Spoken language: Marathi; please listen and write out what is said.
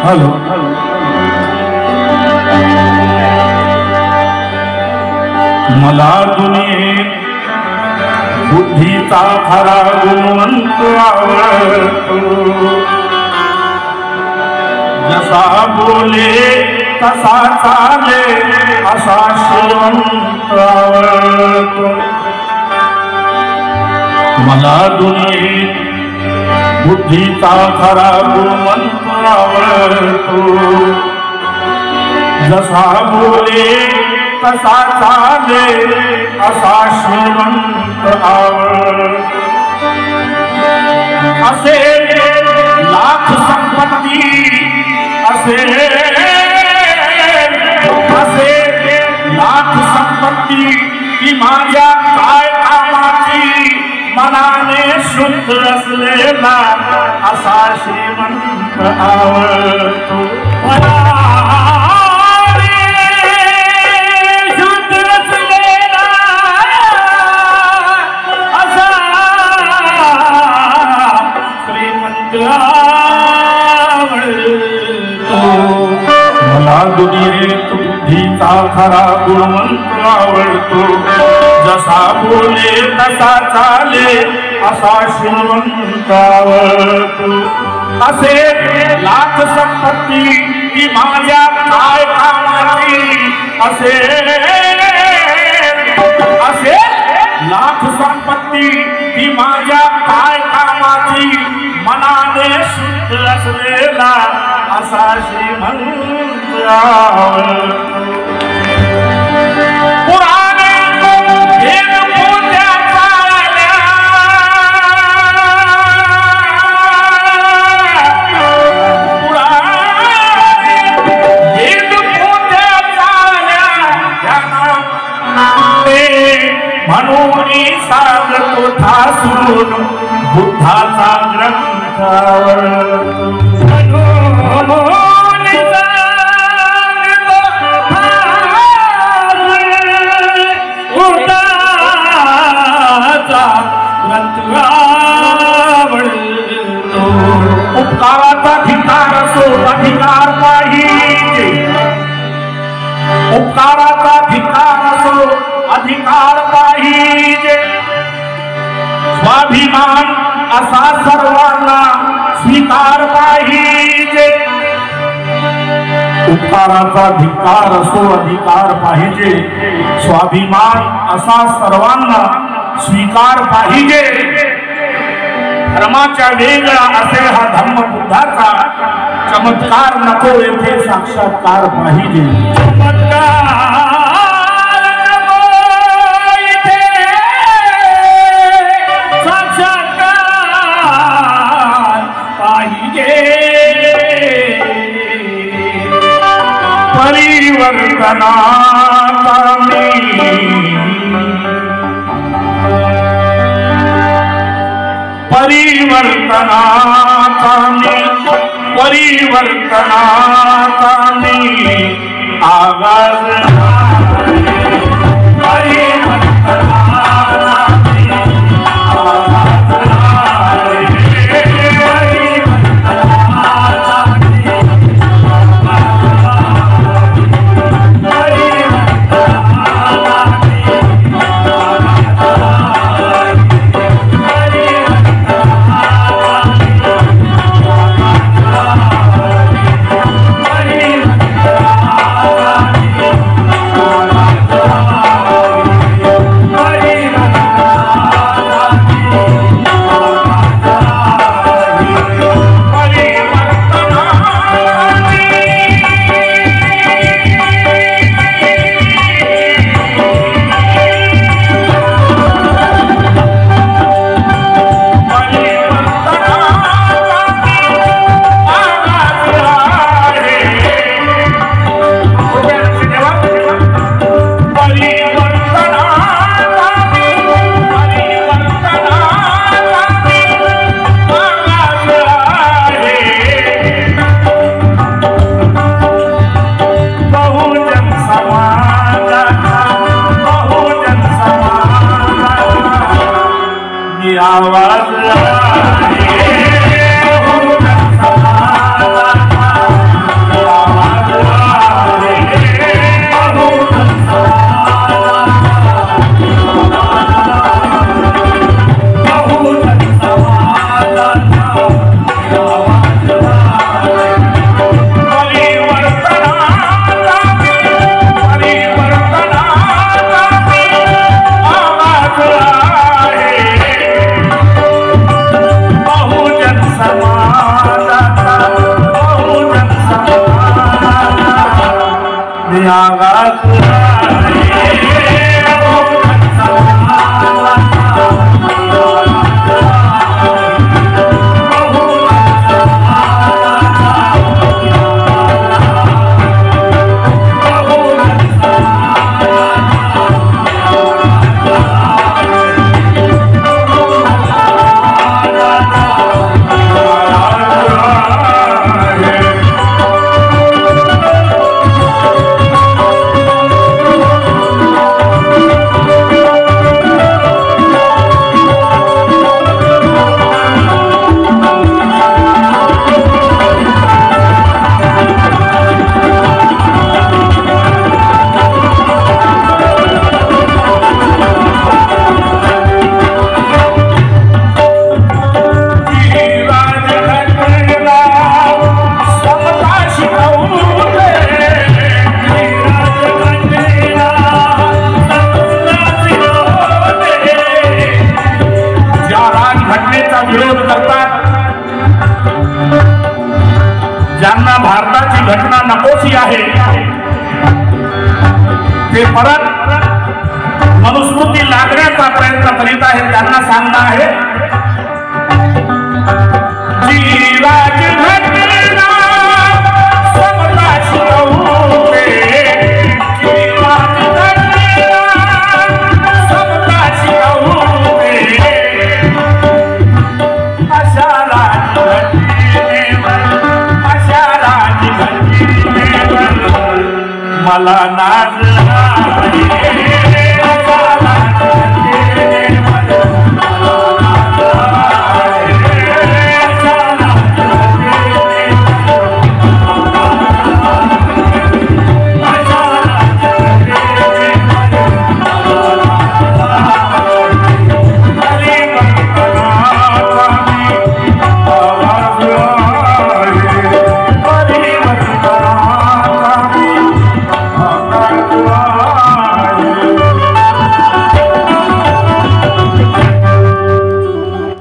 हॅलो मला दुनियेत बुद्धीचा खरा गुणवंत आवडतो जसा बोले तसा चाले असा श्रीमंत आवडतो मला दुनियेत बुद्धीचा खरा गुणवंत आवडतो जसा बोले तसा चाले असा श्रीमंत आवडतो असे लाख संपत्ती असे लाख संपत्ती की माझ्या काय कामाची मनाने शुद्ध असलेला असा श्रीमंत आवडतो मला शुद्ध असलेला असा श्रीमंत आवडतो मला दुनियेत बुद्धीचा खरा गुणवंत आवडतो जसा बोले तसा चाले असा श्रीमंत आवडतो असे लाख संपत्ती की माझ्या काय कामाची असे लाख संपत्ती की माझ्या काय कामाची मनाने शुद्ध असलेला असा श्रीमंत आवडतो म्हणून सांगतो ठासून बुद्धाचा ग्रंथ आवडतो उपकाराचा धिक्कार असो अधिकार पाहिजे उपकाराचा धिक्कार असो अधिकार पाहिजे स्वाभिमान असा सर्वांना स्वीकार पाहिजे उपकाराचा धिक्कार असो अधिकार पाहिजे स्वाभिमान असा सर्वांना स्वीकार पाहिजे धर्माच्या वेगळा असे हा धर्म बुद्धाचा चमत्कार नको येथे साक्षात्कार पाहिजे चमत्कार परिवर्तनाचानी आवाज ज्यांना भारताची घटना नकोशी आहे ते परत मनुस्मृती लागण्याचा प्रयत्न करीत आहेत. त्यांना सांगणं आहे जी राजघटना समताची होते, जी राजघटना समताची होते, अशा राजघटनेवर मला नाच